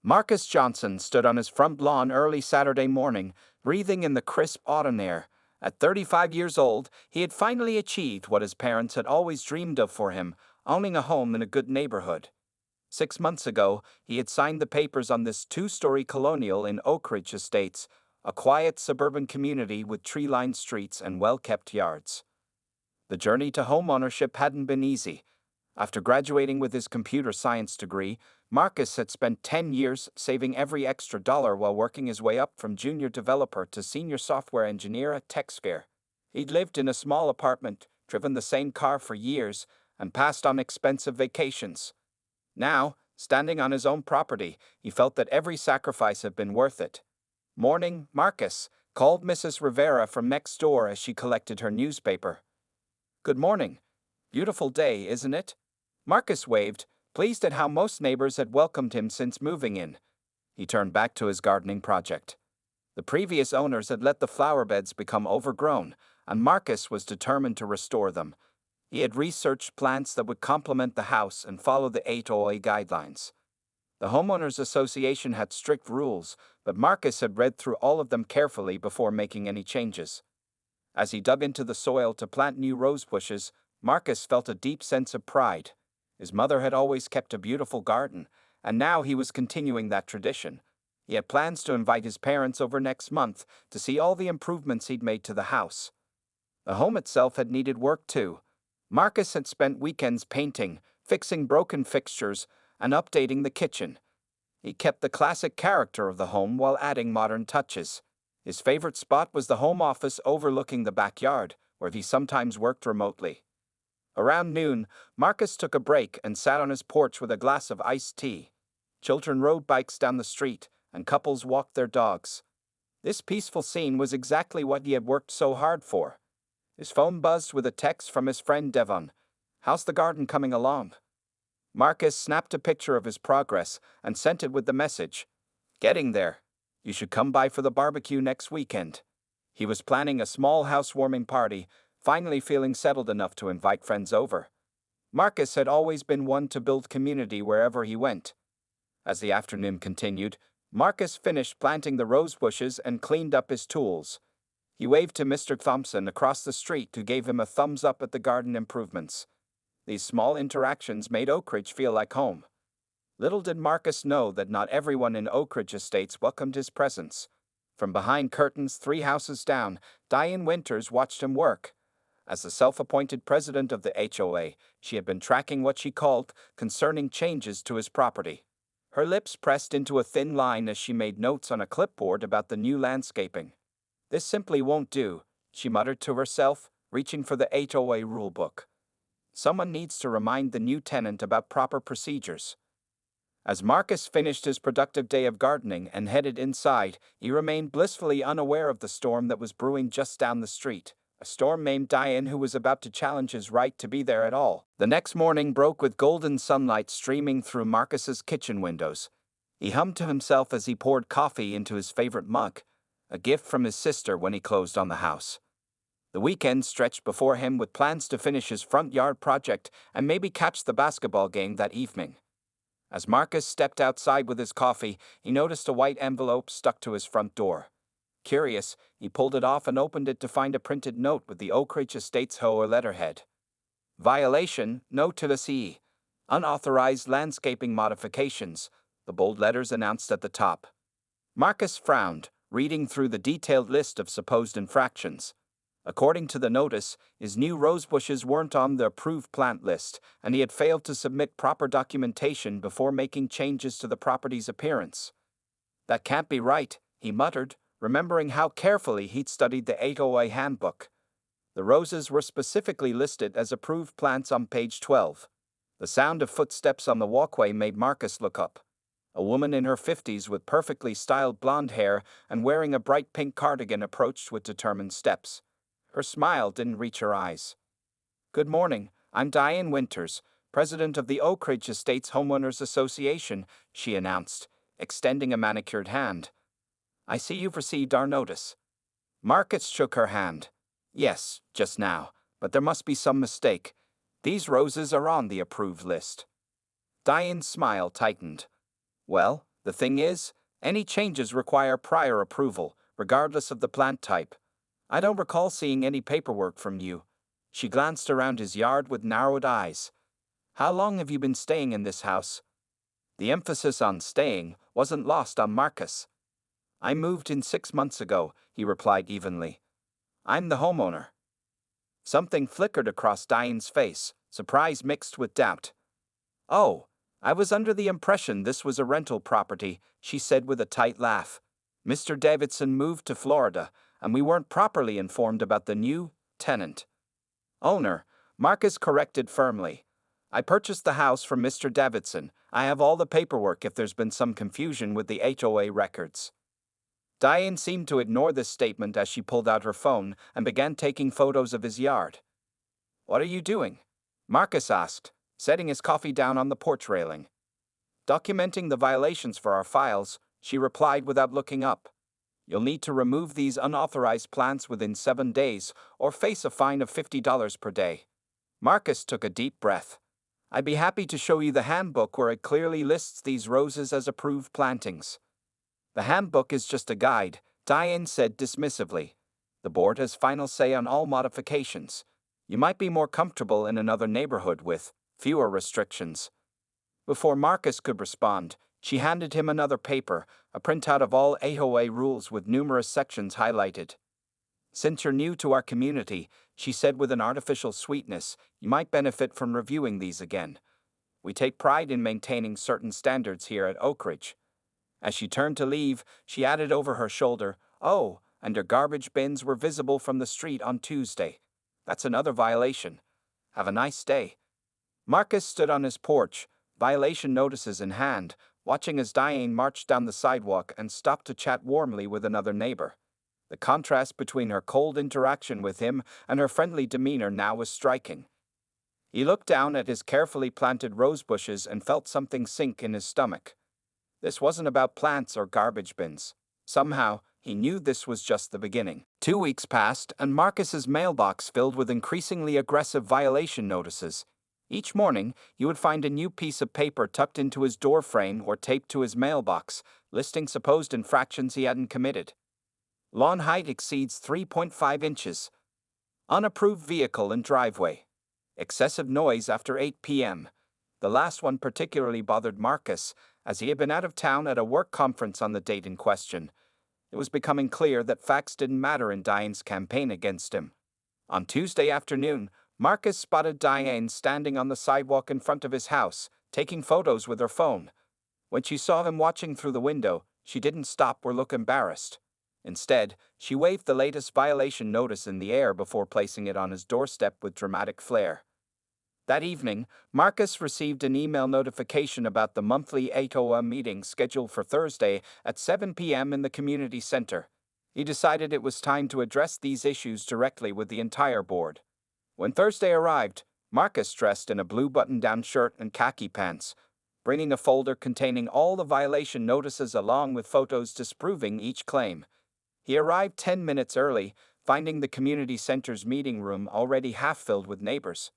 Marcus Johnson stood on his front lawn early Saturday morning, breathing in the crisp autumn air. At 35 years old, he had finally achieved what his parents had always dreamed of for him, owning a home in a good neighborhood. 6 months ago, he had signed the papers on this two-story colonial in Oak Ridge Estates, a quiet suburban community with tree-lined streets and well-kept yards. The journey to homeownership hadn't been easy. After graduating with his computer science degree, Marcus had spent 10 years saving every extra dollar while working his way up from junior developer to senior software engineer at TechSphere. He'd lived in a small apartment, driven the same car for years, and passed on expensive vacations. Now, standing on his own property, he felt that every sacrifice had been worth it. "Morning, Marcus," called Mrs. Rivera from next door as she collected her newspaper. "Good morning. Beautiful day, isn't it?" Marcus waved, pleased at how most neighbors had welcomed him since moving in. He turned back to his gardening project. The previous owners had let the flower beds become overgrown, and Marcus was determined to restore them. He had researched plants that would complement the house and follow the HOA guidelines. The Homeowners Association had strict rules, but Marcus had read through all of them carefully before making any changes. As he dug into the soil to plant new rose bushes, Marcus felt a deep sense of pride. His mother had always kept a beautiful garden, and now he was continuing that tradition. He had plans to invite his parents over next month to see all the improvements he'd made to the house. The home itself had needed work too. Marcus had spent weekends painting, fixing broken fixtures, and updating the kitchen. He kept the classic character of the home while adding modern touches. His favorite spot was the home office overlooking the backyard, where he sometimes worked remotely. Around noon, Marcus took a break and sat on his porch with a glass of iced tea. Children rode bikes down the street, and couples walked their dogs. This peaceful scene was exactly what he had worked so hard for. His phone buzzed with a text from his friend Devon. "How's the garden coming along?" Marcus snapped a picture of his progress and sent it with the message, "Getting there. You should come by for the barbecue next weekend." He was planning a small housewarming party, finally feeling settled enough to invite friends over. Marcus had always been one to build community wherever he went. As the afternoon continued, Marcus finished planting the rose bushes and cleaned up his tools. He waved to Mr. Thompson across the street, who gave him a thumbs up at the garden improvements. These small interactions made Oak Ridge feel like home. Little did Marcus know that not everyone in Oak Ridge Estates welcomed his presence. From behind curtains 3 houses down, Diane Winters watched him work. As the self-appointed president of the HOA, she had been tracking what she called concerning changes to his property. Her lips pressed into a thin line as she made notes on a clipboard about the new landscaping. "This simply won't do," she muttered to herself, reaching for the HOA rulebook. Someone needs to remind the new tenant about proper procedures. As Marcus finished his productive day of gardening and headed inside, he remained blissfully unaware of the storm that was brewing just down the street. A storm named Diane, who was about to challenge his right to be there at all. The next morning broke with golden sunlight streaming through Marcus's kitchen windows. He hummed to himself as he poured coffee into his favorite mug, a gift from his sister when he closed on the house. The weekend stretched before him with plans to finish his front yard project and maybe catch the basketball game that evening. As Marcus stepped outside with his coffee, he noticed a white envelope stuck to his front door. Curious, he pulled it off and opened it to find a printed note with the Oak Ridge Estates HOA letterhead. "Violation, no to the CE. Unauthorized landscaping modifications," the bold letters announced at the top. Marcus frowned, reading through the detailed list of supposed infractions. According to the notice, his new rose bushes weren't on the approved plant list, and he had failed to submit proper documentation before making changes to the property's appearance. "That can't be right," he muttered, remembering how carefully he'd studied the HOA handbook. The roses were specifically listed as approved plants on page 12. The sound of footsteps on the walkway made Marcus look up. A woman in her 50s with perfectly styled blonde hair and wearing a bright pink cardigan approached with determined steps. Her smile didn't reach her eyes. "Good morning, I'm Diane Winters, president of the Oak Ridge Estates Homeowners Association," she announced, extending a manicured hand. "I see you've received our notice." Marcus shook her hand. "Yes, just now, but there must be some mistake. These roses are on the approved list." Diane's smile tightened. "Well, The thing is, any changes require prior approval, regardless of the plant type. I don't recall seeing any paperwork from you. She glanced around his yard with narrowed eyes. How long have you been staying in this house? The emphasis on staying wasn't lost on Marcus. I moved in 6 months ago, he replied evenly. I'm the homeowner. Something flickered across Diane's face, surprise mixed with doubt. Oh, I was under the impression this was a rental property, she said with a tight laugh. Mr. Davidson moved to Florida, and we weren't properly informed about the new tenant. Owner, Marcus corrected firmly. I purchased the house from Mr. Davidson. I have all the paperwork if there's been some confusion with the HOA records. Diane seemed to ignore this statement as she pulled out her phone and began taking photos of his yard. What are you doing? Marcus asked, setting his coffee down on the porch railing. Documenting the violations for our files, she replied without looking up. You'll need to remove these unauthorized plants within 7 days or face a fine of $50 per day. Marcus took a deep breath. I'd be happy to show you the handbook where it clearly lists these roses as approved plantings. The handbook is just a guide, Diane said dismissively. The board has final say on all modifications. You might be more comfortable in another neighborhood with fewer restrictions. Before Marcus could respond, she handed him another paper, a printout of all HOA rules with numerous sections highlighted. Since you're new to our community, she said with an artificial sweetness, you might benefit from reviewing these again. We take pride in maintaining certain standards here at Oak Ridge. As she turned to leave, she added over her shoulder, oh, and her garbage bins were visible from the street on Tuesday. That's another violation. Have a nice day. Marcus stood on his porch, violation notices in hand, watching as Diane marched down the sidewalk and stopped to chat warmly with another neighbor. The contrast between her cold interaction with him and her friendly demeanor now was striking. He looked down at his carefully planted rose bushes and felt something sink in his stomach. This wasn't about plants or garbage bins. Somehow, he knew this was just the beginning. 2 weeks passed, and Marcus's mailbox filled with increasingly aggressive violation notices. Each morning, you would find a new piece of paper tucked into his door frame or taped to his mailbox, listing supposed infractions he hadn't committed. Lawn height exceeds 3.5 inches. Unapproved vehicle in driveway. Excessive noise after 8 p.m. The last one particularly bothered Marcus, as he had been out of town at a work conference on the date in question. It was becoming clear that facts didn't matter in Diane's campaign against him. On Tuesday afternoon, Marcus spotted Diane standing on the sidewalk in front of his house, taking photos with her phone. When she saw him watching through the window, she didn't stop or look embarrassed. Instead, she waved the latest violation notice in the air before placing it on his doorstep with dramatic flair. That evening, Marcus received an email notification about the monthly HOA meeting scheduled for Thursday at 7 p.m. in the community center. He decided it was time to address these issues directly with the entire board. When Thursday arrived, Marcus dressed in a blue button-down shirt and khaki pants, bringing a folder containing all the violation notices along with photos disproving each claim. He arrived 10 minutes early, finding the community center's meeting room already half-filled with neighbors.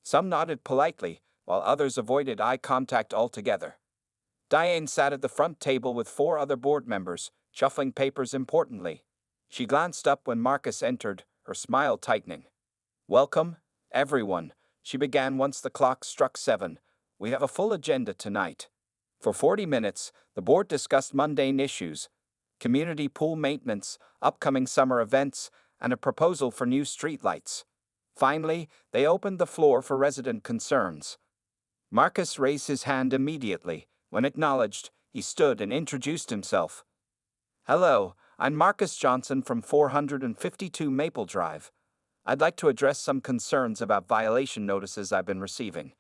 Some nodded politely, while others avoided eye contact altogether. Diane sat at the front table with 4 other board members, shuffling papers importantly. She glanced up when Marcus entered, her smile tightening. Welcome, everyone, she began once the clock struck 7. We have a full agenda tonight. For 40 minutes, the board discussed mundane issues, community pool maintenance, upcoming summer events, and a proposal for new streetlights. Finally, they opened the floor for resident concerns. Marcus raised his hand immediately. When acknowledged, he stood and introduced himself. Hello, I'm Marcus Johnson from 452 Maple Drive. I'd like to address some concerns about violation notices I've been receiving.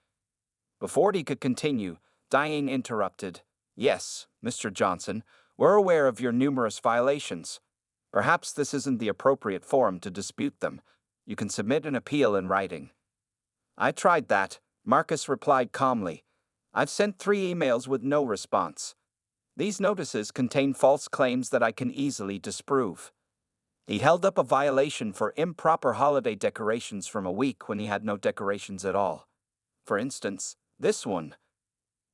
Before he could continue, Diane interrupted. Yes, Mr. Johnson, we're aware of your numerous violations. Perhaps this isn't the appropriate forum to dispute them. You can submit an appeal in writing. I tried that, Marcus replied calmly. I've sent 3 emails with no response. These notices contain false claims that I can easily disprove. He held up a violation for improper holiday decorations from a week when he had no decorations at all. For instance, this one.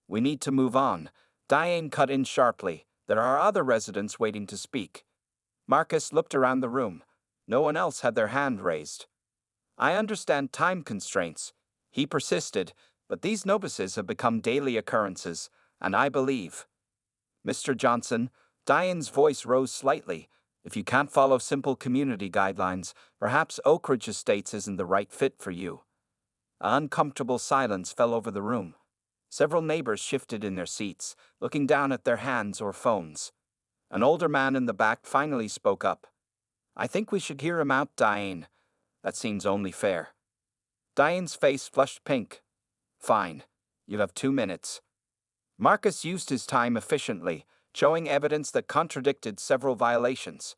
We need to move on. Diane cut in sharply. There are other residents waiting to speak. Marcus looked around the room. No one else had their hand raised. I understand time constraints, he persisted, but these notices have become daily occurrences, and I believe. Mr. Johnson, Diane's voice rose slightly. If you can't follow simple community guidelines, perhaps Oak Ridge Estates isn't the right fit for you. An uncomfortable silence fell over the room. Several neighbors shifted in their seats, looking down at their hands or phones. An older man in the back finally spoke up. I think we should hear him out, Diane. That seems only fair. Diane's face flushed pink. Fine. You have 2 minutes. Marcus used his time efficiently, showing evidence that contradicted several violations.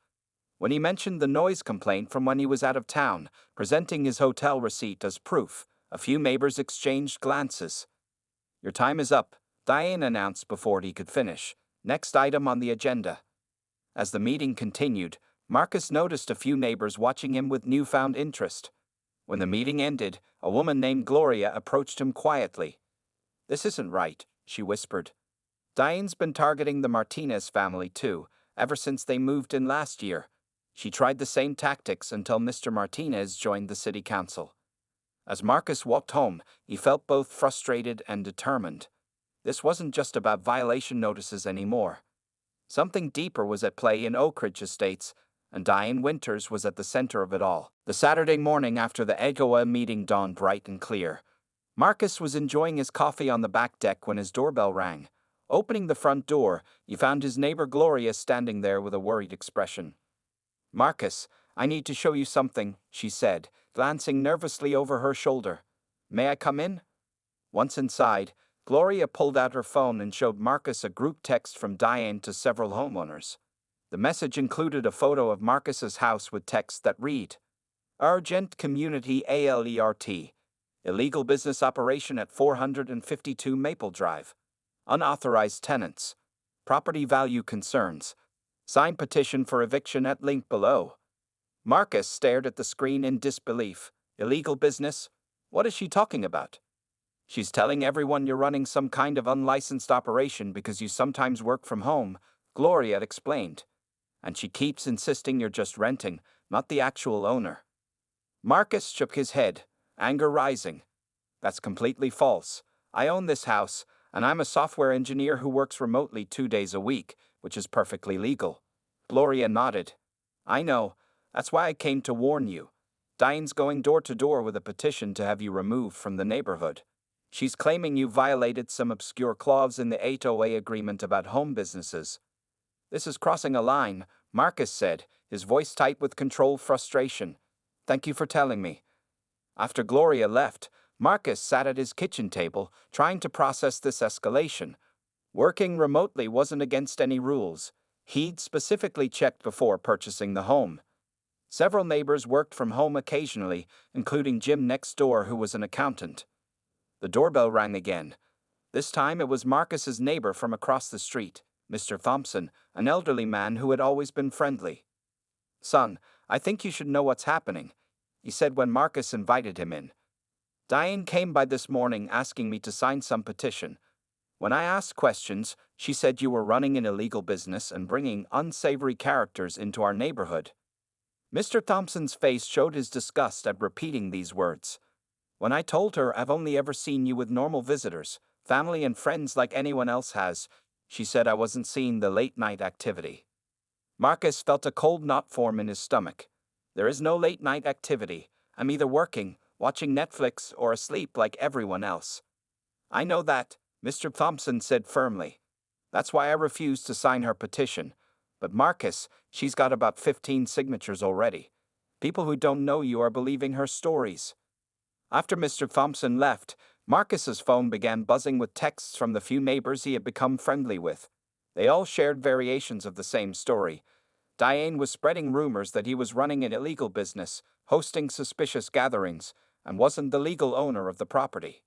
When he mentioned the noise complaint from when he was out of town, presenting his hotel receipt as proof, a few neighbors exchanged glances. Your time is up, Diane announced before he could finish. Next item on the agenda. As the meeting continued, Marcus noticed a few neighbors watching him with newfound interest. When the meeting ended, a woman named Gloria approached him quietly. This isn't right, she whispered. Diane's been targeting the Martinez family too, ever since they moved in last year. She tried the same tactics until Mr. Martinez joined the city council. As Marcus walked home, he felt both frustrated and determined. This wasn't just about violation notices anymore. Something deeper was at play in Oak Ridge Estates, and Diane Winters was at the center of it all. The Saturday morning after the HOA meeting dawned bright and clear. Marcus was enjoying his coffee on the back deck when his doorbell rang. Opening the front door, he found his neighbor Gloria standing there with a worried expression. Marcus, I need to show you something, she said, glancing nervously over her shoulder. May I come in? Once inside, Gloria pulled out her phone and showed Marcus a group text from Diane to several homeowners. The message included a photo of Marcus's house with text that read, Urgent Community Alert. Illegal business operation at 452 Maple Drive. Unauthorized tenants. Property value concerns. Signed petition for eviction at link below. Marcus stared at the screen in disbelief. Illegal business? What is she talking about? She's telling everyone you're running some kind of unlicensed operation because you sometimes work from home, Gloria explained. And she keeps insisting you're just renting, not the actual owner. Marcus shook his head, anger rising. That's completely false. I own this house, and I'm a software engineer who works remotely 2 days a week, which is perfectly legal. Gloria nodded. I know. That's why I came to warn you. Diane's going door to door with a petition to have you removed from the neighborhood. She's claiming you violated some obscure clause in the HOA agreement about home businesses. This is crossing a line, Marcus said, his voice tight with controlled frustration. Thank you for telling me. After Gloria left, Marcus sat at his kitchen table, trying to process this escalation. Working remotely wasn't against any rules. He'd specifically checked before purchasing the home. Several neighbors worked from home occasionally, including Jim next door, who was an accountant. The doorbell rang again. This time it was Marcus's neighbor from across the street, Mr. Thompson, an elderly man who had always been friendly. Son, I think you should know what's happening, he said when Marcus invited him in. Diane came by this morning asking me to sign some petition. When I asked questions, she said you were running an illegal business and bringing unsavory characters into our neighborhood. Mr. Thompson's face showed his disgust at repeating these words. When I told her I've only ever seen you with normal visitors, family and friends like anyone else has, she said I wasn't seeing the late-night activity. Marcus felt a cold knot form in his stomach. There is no late-night activity. I'm either working, watching Netflix, or asleep like everyone else. I know that, Mr. Thompson said firmly. That's why I refused to sign her petition. But Marcus, she's got about 15 signatures already. People who don't know you are believing her stories. After Mr. Thompson left, Marcus's phone began buzzing with texts from the few neighbors he had become friendly with. They all shared variations of the same story. Diane was spreading rumors that he was running an illegal business, hosting suspicious gatherings, and wasn't the legal owner of the property.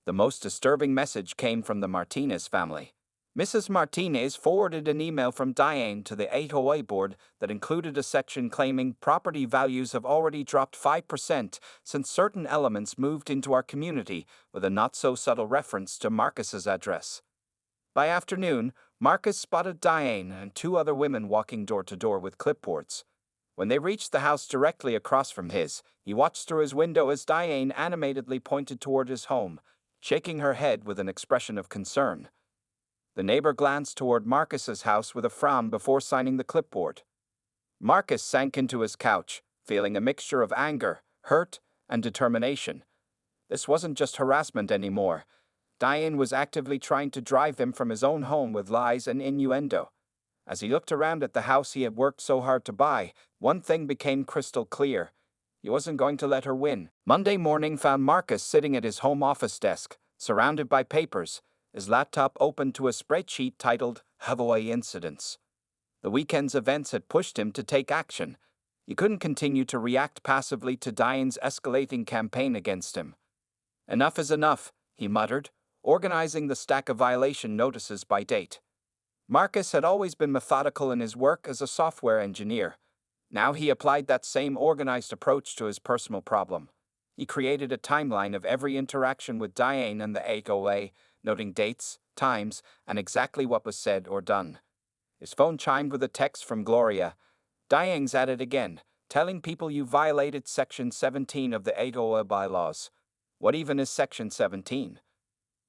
The most disturbing message came from the Martinez family. Mrs. Martinez forwarded an email from Diane to the HOA board that included a section claiming property values have already dropped 5% since certain elements moved into our community, with a not-so-subtle reference to Marcus's address. By afternoon, Marcus spotted Diane and two other women walking door to door with clipboards. When they reached the house directly across from his, he watched through his window as Diane animatedly pointed toward his home, shaking her head with an expression of concern. The neighbor glanced toward Marcus's house with a frown before signing the clipboard. Marcus sank into his couch, feeling a mixture of anger, hurt, and determination. This wasn't just harassment anymore. Diane was actively trying to drive him from his own home with lies and innuendo. As he looked around at the house he had worked so hard to buy, one thing became crystal clear. He wasn't going to let her win. Monday morning found Marcus sitting at his home office desk, surrounded by papers, his laptop open to a spreadsheet titled HOA Incidents. The weekend's events had pushed him to take action. He couldn't continue to react passively to Diane's escalating campaign against him. Enough is enough, he muttered, organizing the stack of violation notices by date. Marcus had always been methodical in his work as a software engineer. Now he applied that same organized approach to his personal problem. He created a timeline of every interaction with Diane and the HOA, noting dates, times, and exactly what was said or done. His phone chimed with a text from Gloria. "Diane's at it again, telling people you violated Section 17 of the HOA bylaws." What even is Section 17?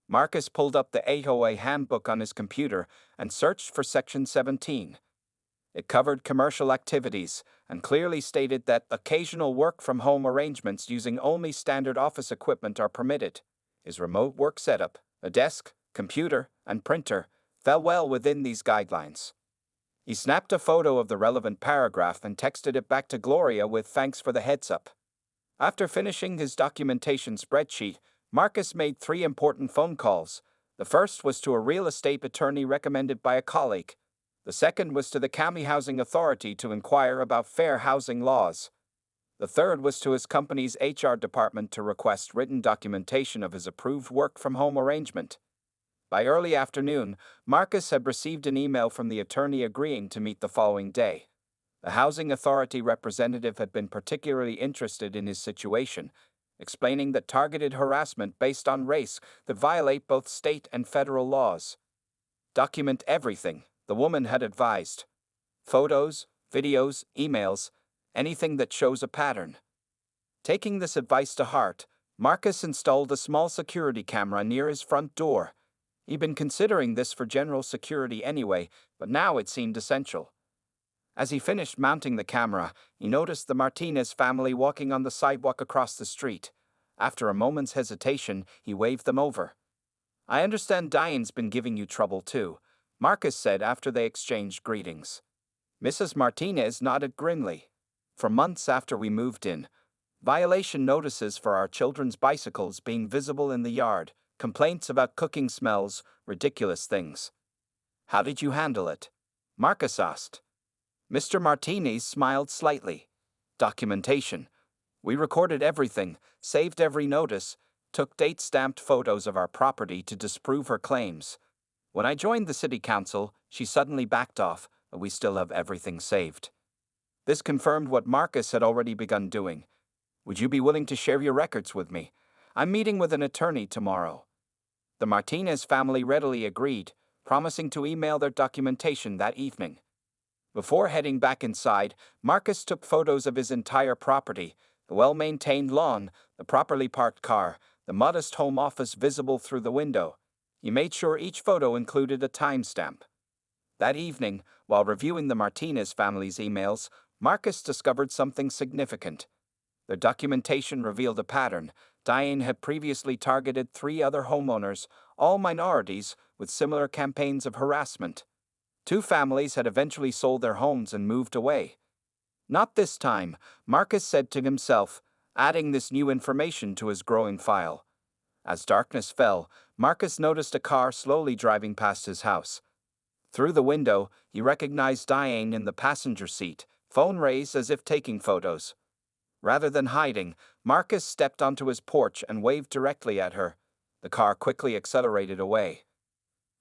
Marcus pulled up the HOA handbook on his computer and searched for Section 17. It covered commercial activities and clearly stated that occasional work-from-home arrangements using only standard office equipment are permitted. His remote work setup, a desk, computer, and printer, fell well within these guidelines. He snapped a photo of the relevant paragraph and texted it back to Gloria with thanks for the heads-up. After finishing his documentation spreadsheet, Marcus made 3 important phone calls. The first was to a real estate attorney recommended by a colleague. The second was to the County Housing Authority to inquire about fair housing laws. The third was to his company's HR department to request written documentation of his approved work-from-home arrangement. By early afternoon, Marcus had received an email from the attorney agreeing to meet the following day. The Housing Authority representative had been particularly interested in his situation, explaining that targeted harassment based on race could violate both state and federal laws. "Document everything," the woman had advised. "Photos, videos, emails, anything that shows a pattern." Taking this advice to heart, Marcus installed a small security camera near his front door. He'd been considering this for general security anyway, but now it seemed essential. As he finished mounting the camera, he noticed the Martinez family walking on the sidewalk across the street. After a moment's hesitation, he waved them over. "I understand Diane's been giving you trouble too," Marcus said after they exchanged greetings. Mrs. Martinez nodded grimly. "For months after we moved in, violation notices for our children's bicycles being visible in the yard, complaints about cooking smells, ridiculous things." "How did you handle it?" Marcus asked. Mr. Martinez smiled slightly. "Documentation. We recorded everything, saved every notice, took date-stamped photos of our property to disprove her claims. When I joined the city council, she suddenly backed off, but we still have everything saved." This confirmed what Marcus had already begun doing. "Would you be willing to share your records with me? I'm meeting with an attorney tomorrow." The Martinez family readily agreed, promising to email their documentation that evening. Before heading back inside, Marcus took photos of his entire property, the well-maintained lawn, the properly parked car, the modest home office visible through the window. He made sure each photo included a timestamp. That evening, while reviewing the Martinez family's emails, Marcus discovered something significant. Their documentation revealed a pattern. Diane had previously targeted 3 other homeowners, all minorities, with similar campaigns of harassment. 2 families had eventually sold their homes and moved away. "Not this time," Marcus said to himself, adding this new information to his growing file. As darkness fell, Marcus noticed a car slowly driving past his house. Through the window, he recognized Diane in the passenger seat, phone raised as if taking photos. Rather than hiding, Marcus stepped onto his porch and waved directly at her. The car quickly accelerated away.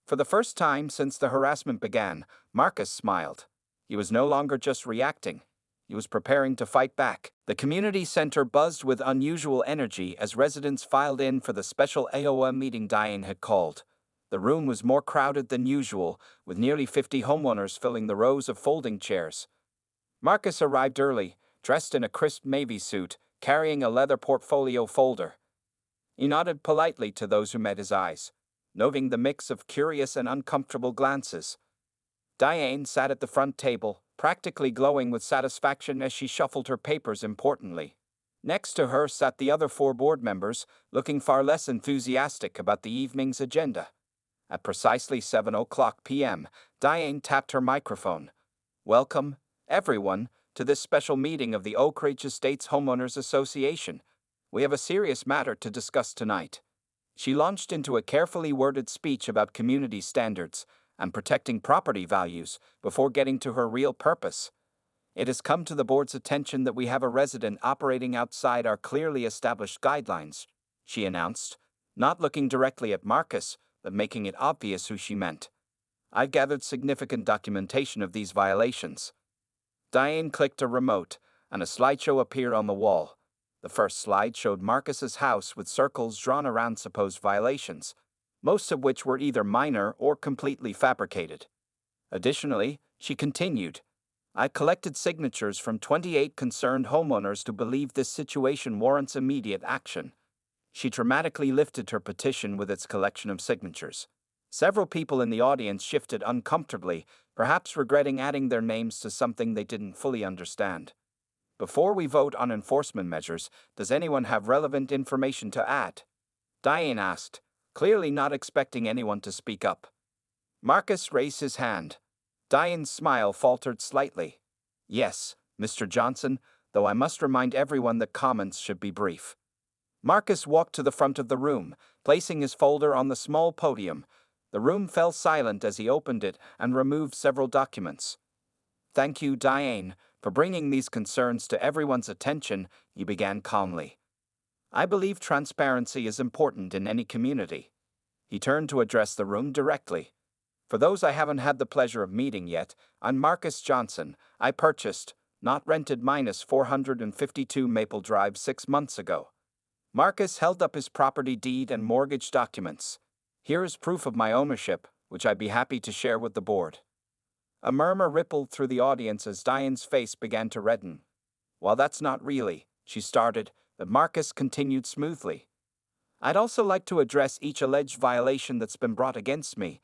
For the first time since the harassment began, Marcus smiled. He was no longer just reacting. He was preparing to fight back. The community center buzzed with unusual energy as residents filed in for the special HOA meeting Diane had called. The room was more crowded than usual, with nearly 50 homeowners filling the rows of folding chairs. Marcus arrived early, dressed in a crisp navy suit, carrying a leather portfolio folder. He nodded politely to those who met his eyes, noting the mix of curious and uncomfortable glances. Diane sat at the front table, practically glowing with satisfaction as she shuffled her papers importantly. Next to her sat the other 4 board members, looking far less enthusiastic about the evening's agenda. At precisely 7:00 p.m., Diane tapped her microphone. "Welcome, everyone, to this special meeting of the Oak Ridge Estates Homeowners Association. We have a serious matter to discuss tonight." She launched into a carefully worded speech about community standards and protecting property values before getting to her real purpose. "It has come to the board's attention that we have a resident operating outside our clearly established guidelines," she announced, not looking directly at Marcus, but making it obvious who she meant. "I've gathered significant documentation of these violations." Diane clicked a remote, and a slideshow appeared on the wall. The first slide showed Marcus's house with circles drawn around supposed violations, most of which were either minor or completely fabricated. Additionally, she continued, "I collected signatures from 28 concerned homeowners who believe this situation warrants immediate action." She dramatically lifted her petition with its collection of signatures. Several people in the audience shifted uncomfortably, perhaps regretting adding their names to something they didn't fully understand. "Before we vote on enforcement measures, does anyone have relevant information to add?" Diane asked, clearly not expecting anyone to speak up. Marcus raised his hand. Diane's smile faltered slightly. "Yes, Mr. Johnson, though I must remind everyone that comments should be brief." Marcus walked to the front of the room, placing his folder on the small podium. The room fell silent as he opened it and removed several documents. "Thank you, Diane, for bringing these concerns to everyone's attention," he began calmly. "I believe transparency is important in any community." He turned to address the room directly. "For those I haven't had the pleasure of meeting yet, I'm Marcus Johnson. I purchased, not rented -452 Maple Drive 6 months ago." Marcus held up his property deed and mortgage documents. "Here is proof of my ownership, which I'd be happy to share with the board." A murmur rippled through the audience as Diane's face began to redden. "Well, that's not really," she started, but Marcus continued smoothly. "I'd also like to address each alleged violation that's been brought against me."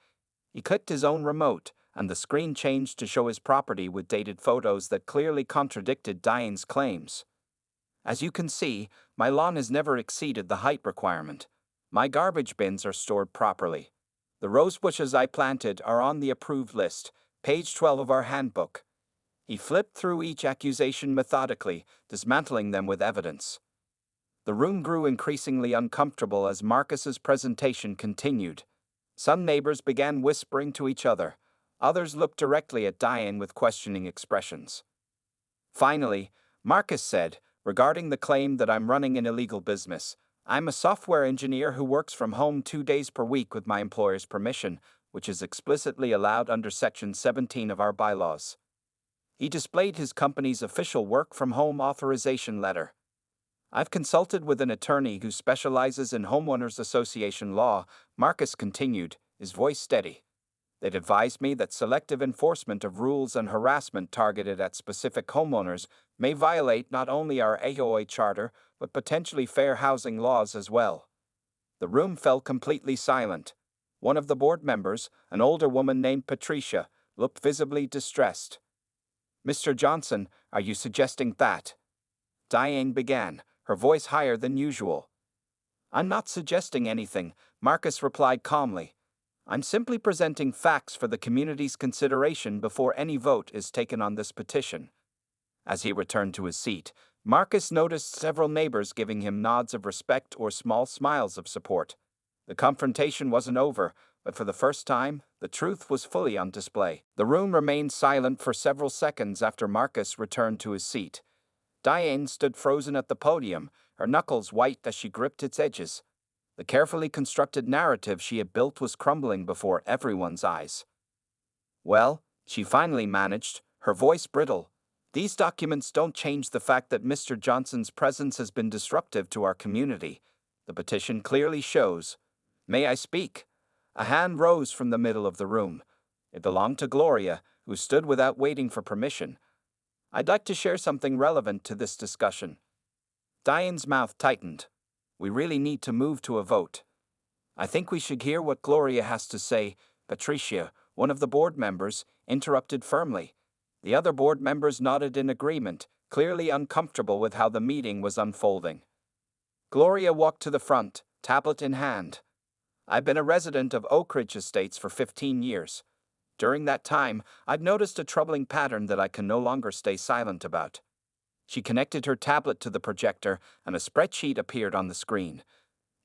He clicked his own remote, and the screen changed to show his property with dated photos that clearly contradicted Diane's claims. "As you can see, my lawn has never exceeded the height requirement. My garbage bins are stored properly. The rose bushes I planted are on the approved list, page 12 of our handbook." He flipped through each accusation methodically, dismantling them with evidence. The room grew increasingly uncomfortable as Marcus's presentation continued. Some neighbors began whispering to each other. Others looked directly at Diane with questioning expressions. Finally, Marcus said, regarding the claim that I'm running an illegal business, "I'm a software engineer who works from home 2 days per week with my employer's permission, which is explicitly allowed under Section 17 of our bylaws." He displayed his company's official work-from-home authorization letter. "I've consulted with an attorney who specializes in homeowners association law," Marcus continued, his voice steady. "They'd advised me that selective enforcement of rules and harassment targeted at specific homeowners may violate not only our HOA charter, but potentially fair housing laws as well." The room fell completely silent. One of the board members, an older woman named Patricia, looked visibly distressed. "Mr. Johnson, are you suggesting that?" Diane began, her voice higher than usual. "I'm not suggesting anything," Marcus replied calmly. "I'm simply presenting facts for the community's consideration before any vote is taken on this petition." As he returned to his seat, Marcus noticed several neighbors giving him nods of respect or small smiles of support. The confrontation wasn't over, but for the first time, the truth was fully on display. The room remained silent for several seconds after Marcus returned to his seat. Diane stood frozen at the podium, her knuckles white as she gripped its edges. The carefully constructed narrative she had built was crumbling before everyone's eyes. "Well," she finally managed, her voice brittle, "these documents don't change the fact that Mr. Johnson's presence has been disruptive to our community. The petition clearly shows." "May I speak?" A hand rose from the middle of the room. It belonged to Gloria, who stood without waiting for permission. "I'd like to share something relevant to this discussion." Diane's mouth tightened. "We really need to move to a vote." "I think we should hear what Gloria has to say," Patricia, one of the board members, interrupted firmly. The other board members nodded in agreement, clearly uncomfortable with how the meeting was unfolding. Gloria walked to the front, tablet in hand. "I've been a resident of Oak Ridge Estates for 15 years. During that time, I've noticed a troubling pattern that I can no longer stay silent about." She connected her tablet to the projector, and a spreadsheet appeared on the screen.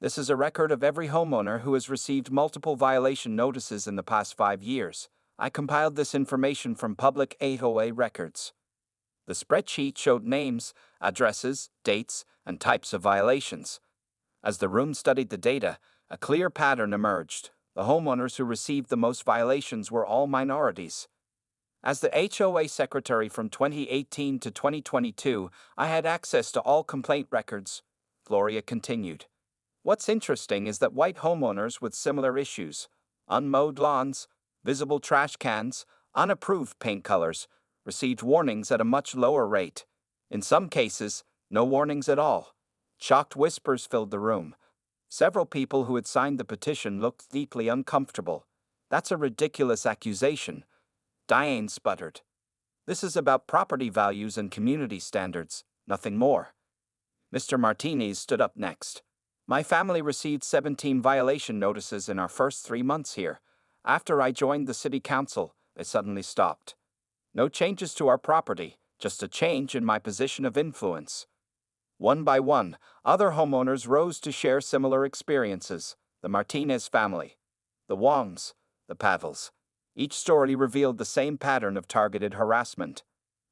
"This is a record of every homeowner who has received multiple violation notices in the past 5 years. I compiled this information from public HOA records." The spreadsheet showed names, addresses, dates, and types of violations. As the room studied the data, a clear pattern emerged. The homeowners who received the most violations were all minorities. "As the HOA secretary from 2018 to 2022, I had access to all complaint records," Gloria continued. "What's interesting is that white homeowners with similar issues, unmowed lawns, visible trash cans, unapproved paint colors, received warnings at a much lower rate. In some cases, no warnings at all." Shocked whispers filled the room. Several people who had signed the petition looked deeply uncomfortable. "That's a ridiculous accusation," Diane sputtered. "This is about property values and community standards, nothing more." Mr. Martinez stood up next. "My family received 17 violation notices in our first 3 months here. After I joined the city council, they suddenly stopped. No changes to our property, just a change in my position of influence." One by one, other homeowners rose to share similar experiences. The Martinez family, the Wongs, the Pavels. Each story revealed the same pattern of targeted harassment.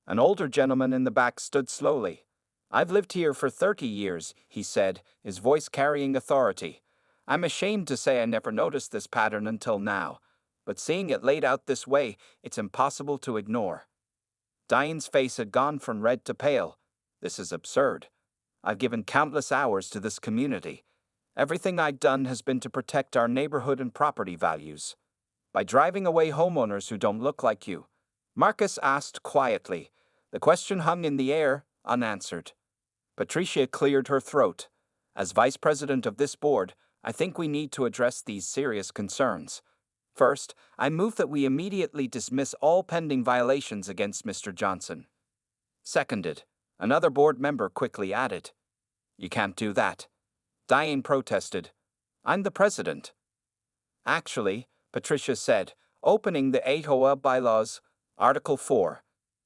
An older gentleman in the back stood slowly. "I've lived here for 30 years, he said, his voice carrying authority. "I'm ashamed to say I never noticed this pattern until now, but seeing it laid out this way, it's impossible to ignore." Diane's face had gone from red to pale. "This is absurd. I've given countless hours to this community. Everything I've done has been to protect our neighborhood and property values. By driving away homeowners who don't look like you," Marcus asked quietly. The question hung in the air, unanswered. Patricia cleared her throat. "As vice president of this board, I think we need to address these serious concerns. First, I move that we immediately dismiss all pending violations against Mr. Johnson." Seconded. Another board member quickly added. "You can't do that." Diane protested. "I'm the president." "Actually," Patricia said, opening the HOA bylaws, Article 4.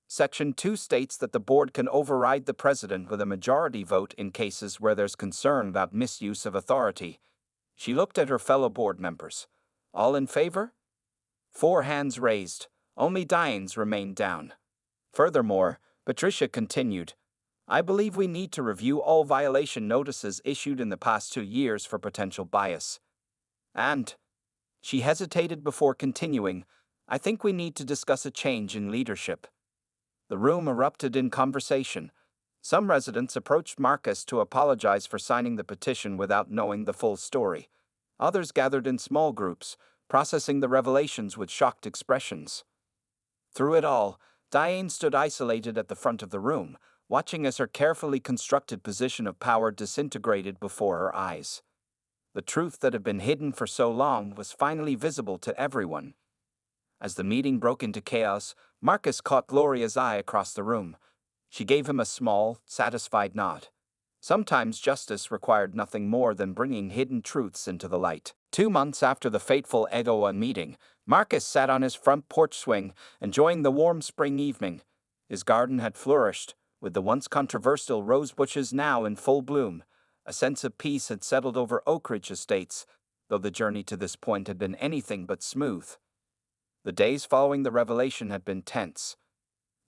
Section 2 states that the board can override the president with a majority vote in cases where there's concern about misuse of authority. She looked at her fellow board members. "All in favor?" 4 hands raised. Only Diane's remained down. Furthermore, Patricia continued, "I believe we need to review all violation notices issued in the past 2 years for potential bias. And," she hesitated before continuing, "I think we need to discuss a change in leadership." The room erupted in conversation. Some residents approached Marcus to apologize for signing the petition without knowing the full story. Others gathered in small groups, processing the revelations with shocked expressions. Through it all, Diane stood isolated at the front of the room, watching as her carefully constructed position of power disintegrated before her eyes. The truth that had been hidden for so long was finally visible to everyone. As the meeting broke into chaos, Marcus caught Gloria's eye across the room. She gave him a small, satisfied nod. Sometimes justice required nothing more than bringing hidden truths into the light. 2 months after the fateful HOA meeting, Marcus sat on his front porch swing, enjoying the warm spring evening. His garden had flourished, with the once controversial rose bushes now in full bloom. A sense of peace had settled over Oak Ridge Estates, though the journey to this point had been anything but smooth. The days following the revelation had been tense.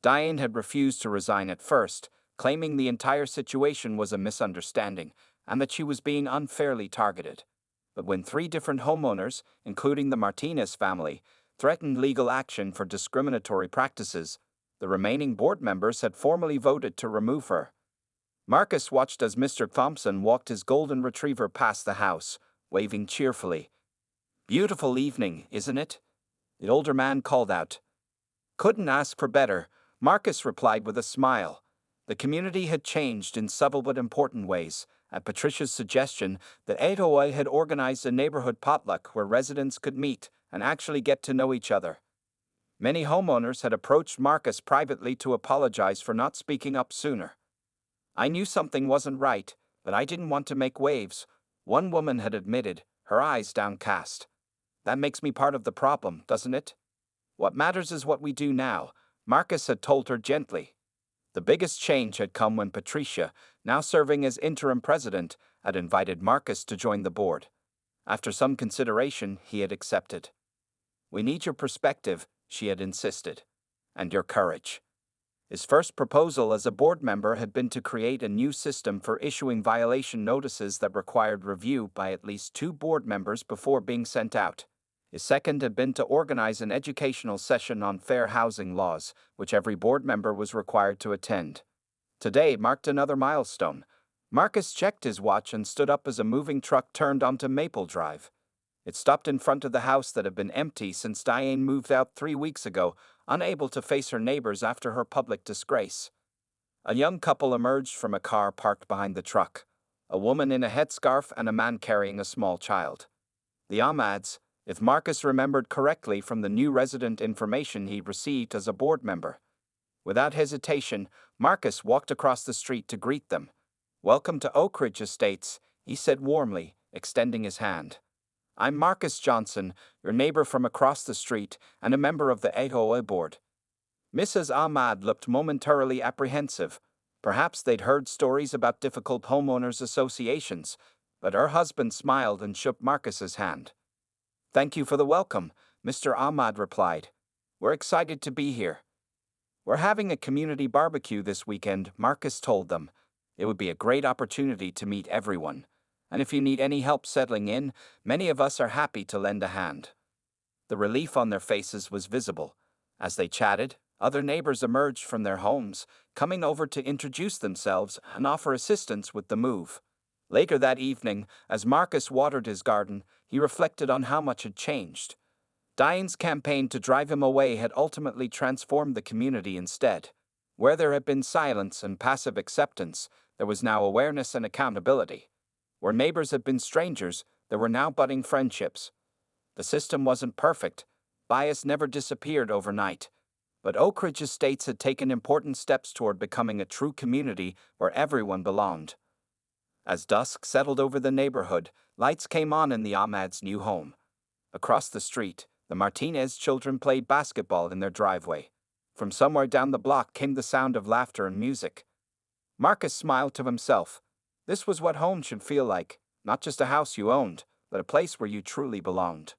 Diane had refused to resign at first, claiming the entire situation was a misunderstanding and that she was being unfairly targeted. But when 3 different homeowners, including the Martinez family, threatened legal action for discriminatory practices, the remaining board members had formally voted to remove her. Marcus watched as Mr. Thompson walked his golden retriever past the house, waving cheerfully. Beautiful evening, isn't it? The older man called out. Couldn't ask for better, Marcus replied with a smile. The community had changed in subtle but important ways. At Patricia's suggestion, the HOA had organized a neighborhood potluck where residents could meet and actually get to know each other. Many homeowners had approached Marcus privately to apologize for not speaking up sooner. I knew something wasn't right, but I didn't want to make waves, one woman had admitted, her eyes downcast. That makes me part of the problem, doesn't it? What matters is what we do now, Marcus had told her gently. The biggest change had come when Patricia, now serving as interim president, had invited Marcus to join the board. After some consideration, he had accepted. We need your perspective, she had insisted, and your courage. His first proposal as a board member had been to create a new system for issuing violation notices that required review by at least 2 board members before being sent out. His second had been to organize an educational session on fair housing laws, which every board member was required to attend. Today marked another milestone. Marcus checked his watch and stood up as a moving truck turned onto Maple Drive. It stopped in front of the house that had been empty since Diane moved out 3 weeks ago, unable to face her neighbors after her public disgrace. A young couple emerged from a car parked behind the truck, a woman in a headscarf and a man carrying a small child. The Ahmads, if Marcus remembered correctly from the new resident information he received as a board member. Without hesitation, Marcus walked across the street to greet them. "Welcome to Oak Ridge Estates," he said warmly, extending his hand. "I'm Marcus Johnson, your neighbor from across the street and a member of the HOA board." Mrs. Ahmad looked momentarily apprehensive. Perhaps they'd heard stories about difficult homeowners associations, but her husband smiled and shook Marcus's hand. "Thank you for the welcome," Mr. Ahmad replied. "We're excited to be here." "We're having a community barbecue this weekend," Marcus told them. "It would be a great opportunity to meet everyone. And if you need any help settling in, many of us are happy to lend a hand." The relief on their faces was visible. As they chatted, other neighbors emerged from their homes, coming over to introduce themselves and offer assistance with the move. Later that evening, as Marcus watered his garden, he reflected on how much had changed. Diane's campaign to drive him away had ultimately transformed the community instead. Where there had been silence and passive acceptance, there was now awareness and accountability. Where neighbors had been strangers, there were now budding friendships. The system wasn't perfect. Bias never disappeared overnight. But Oak Ridge Estates had taken important steps toward becoming a true community where everyone belonged. As dusk settled over the neighborhood, lights came on in the Ahmad's new home. Across the street, the Martinez children played basketball in their driveway. From somewhere down the block came the sound of laughter and music. Marcus smiled to himself. This was what home should feel like, not just a house you owned, but a place where you truly belonged.